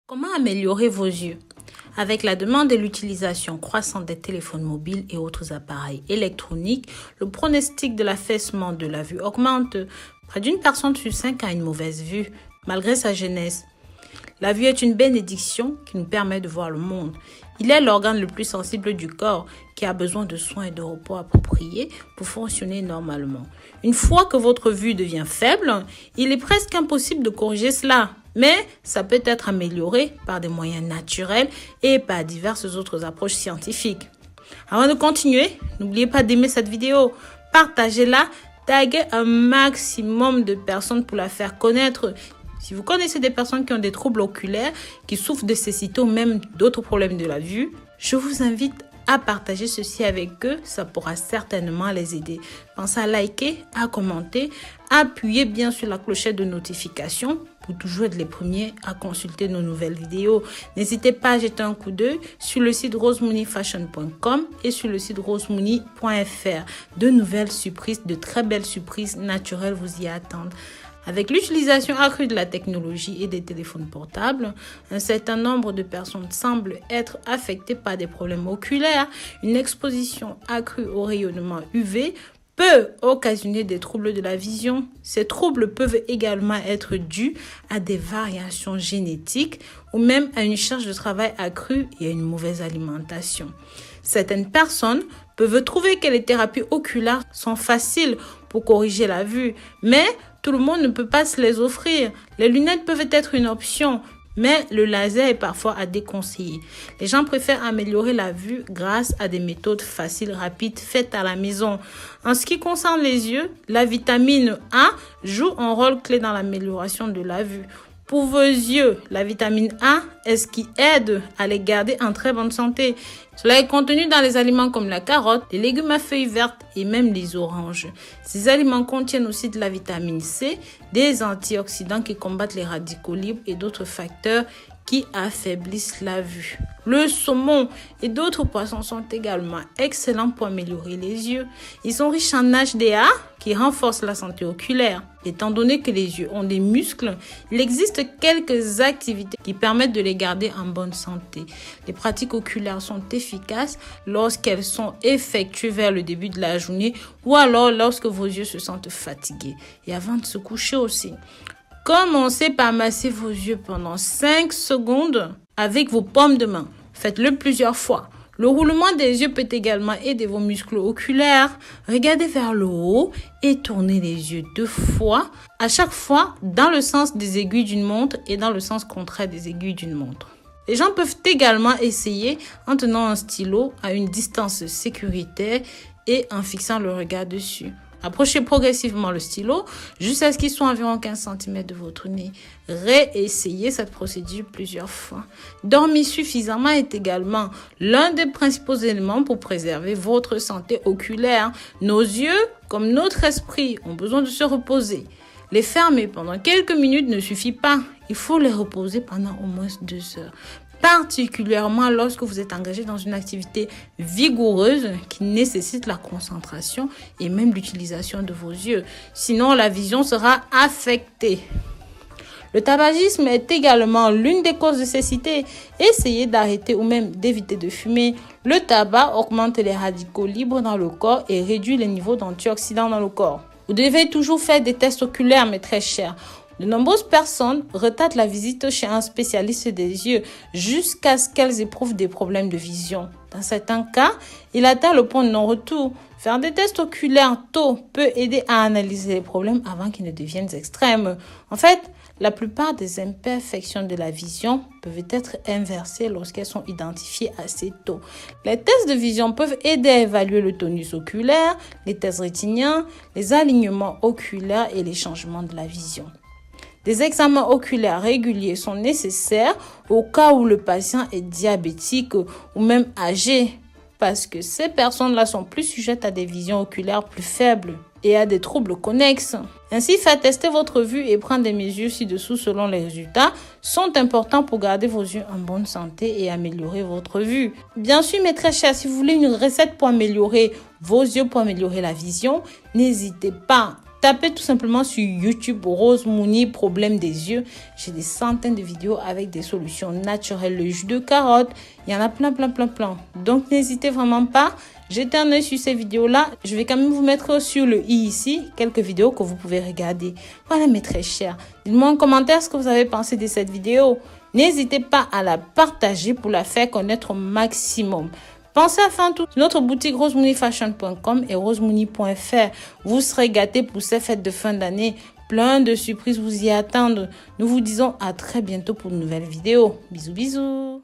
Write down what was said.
Comment améliorer vos yeux? Avec la demande et l'utilisation croissante des téléphones mobiles et autres appareils électroniques, le pronostic de l'affaissement de la vue augmente. Près d'une personne sur 5 a une mauvaise vue, malgré sa jeunesse. La vue est une bénédiction qui nous permet de voir le monde. Il est l'organe le plus sensible du corps qui a besoin de soins et de repos appropriés pour fonctionner normalement. Une fois que votre vue devient faible, il est presque impossible de corriger cela. Mais ça peut être amélioré par des moyens naturels et par diverses autres approches scientifiques. Avant de continuer, n'oubliez pas d'aimer cette vidéo, partagez-la, taguez un maximum de personnes pour la faire connaître. Si vous connaissez des personnes qui ont des troubles oculaires, qui souffrent de cécité ou même d'autres problèmes de la vue, je vous invite à partager ceci avec eux, ça pourra certainement les aider. Pensez à liker, à commenter, à appuyer bien sur la clochette de notification pour toujours être les premiers à consulter nos nouvelles vidéos. N'hésitez pas à jeter un coup d'œil sur le site rosemoneyfashion.com et sur le site rosemoney.fr. De nouvelles surprises, de très belles surprises naturelles vous y attendent. Avec l'utilisation accrue de la technologie et des téléphones portables, un certain nombre de personnes semblent être affectées par des problèmes oculaires. Une exposition accrue au rayonnement UV peut occasionner des troubles de la vision. Ces troubles peuvent également être dus à des variations génétiques ou même à une charge de travail accrue et à une mauvaise alimentation. Certaines personnes peuvent trouver que les thérapies oculaires sont faciles pour corriger la vue, mais tout le monde ne peut pas se les offrir. Les lunettes peuvent être une option, mais le laser est parfois à déconseiller. Les gens préfèrent améliorer la vue grâce à des méthodes faciles, rapides, faites à la maison. En ce qui concerne les yeux, la vitamine A joue un rôle clé dans l'amélioration de la vue. Pour vos yeux, la vitamine A est ce qui aide à les garder en très bonne santé. Cela est contenu dans les aliments comme la carotte, les légumes à feuilles vertes et même les oranges. Ces aliments contiennent aussi de la vitamine C, des antioxydants qui combattent les radicaux libres et d'autres facteurs qui affaiblissent la vue. Le saumon et d'autres poissons sont également excellents pour améliorer les yeux. Ils sont riches en HDA qui renforce la santé oculaire. Étant donné que les yeux ont des muscles, il existe quelques activités qui permettent de les garder en bonne santé. Les pratiques oculaires sont efficaces lorsqu'elles sont effectuées vers le début de la journée ou alors lorsque vos yeux se sentent fatigués et avant de se coucher aussi. Commencez par masser vos yeux pendant 5 secondes avec vos paumes de main. Faites-le plusieurs fois. Le roulement des yeux peut également aider vos muscles oculaires. Regardez vers le haut et tournez les yeux 2 fois, à chaque fois dans le sens des aiguilles d'une montre et dans le sens contraire des aiguilles d'une montre. Les gens peuvent également essayer en tenant un stylo à une distance sécuritaire et en fixant le regard dessus. Approchez progressivement le stylo jusqu'à ce qu'il soit environ 15 cm de votre nez. Réessayez cette procédure plusieurs fois. Dormir suffisamment est également l'un des principaux éléments pour préserver votre santé oculaire. Nos yeux, comme notre esprit, ont besoin de se reposer. Les fermer pendant quelques minutes ne suffit pas. Il faut les reposer pendant au moins 2 heures. Particulièrement lorsque vous êtes engagé dans une activité vigoureuse qui nécessite la concentration et même l'utilisation de vos yeux. Sinon, la vision sera affectée. Le tabagisme est également l'une des causes de cécité. Essayez d'arrêter ou même d'éviter de fumer. Le tabac augmente les radicaux libres dans le corps et réduit les niveaux d'antioxydants dans le corps. Vous devez toujours faire des tests oculaires, mais très chers. De nombreuses personnes retardent la visite chez un spécialiste des yeux jusqu'à ce qu'elles éprouvent des problèmes de vision. Dans certains cas, il atteint le point de non-retour. Faire des tests oculaires tôt peut aider à analyser les problèmes avant qu'ils ne deviennent extrêmes. En fait, la plupart des imperfections de la vision peuvent être inversées lorsqu'elles sont identifiées assez tôt. Les tests de vision peuvent aider à évaluer le tonus oculaire, les tests rétiniens, les alignements oculaires et les changements de la vision. Des examens oculaires réguliers sont nécessaires au cas où le patient est diabétique ou même âgé, parce que ces personnes-là sont plus sujettes à des visions oculaires plus faibles et à des troubles connexes. Ainsi, faire tester votre vue et prendre des mesures ci-dessous selon les résultats sont importants pour garder vos yeux en bonne santé et améliorer votre vue. Bien sûr, mes très chers, si vous voulez une recette pour améliorer vos yeux, pour améliorer la vision, n'hésitez pas Tapez tout simplement sur YouTube Rose Mouni, problème des yeux. J'ai des centaines de vidéos avec des solutions naturelles. Le jus de carotte, il y en a plein. Donc, n'hésitez vraiment pas. Jetez un œil sur ces vidéos-là. Je vais quand même vous mettre sur le i ici quelques vidéos que vous pouvez regarder. Voilà mes très chers. Dites-moi en commentaire ce que vous avez pensé de cette vidéo. N'hésitez pas à la partager pour la faire connaître au maximum. Pensez à faire tout sur notre boutique rosemoonifashion.com et rosemooney.fr. Vous serez gâtés pour ces fêtes de fin d'année. Plein de surprises vous y attendent. Nous vous disons à très bientôt pour de nouvelles vidéos. Bisous.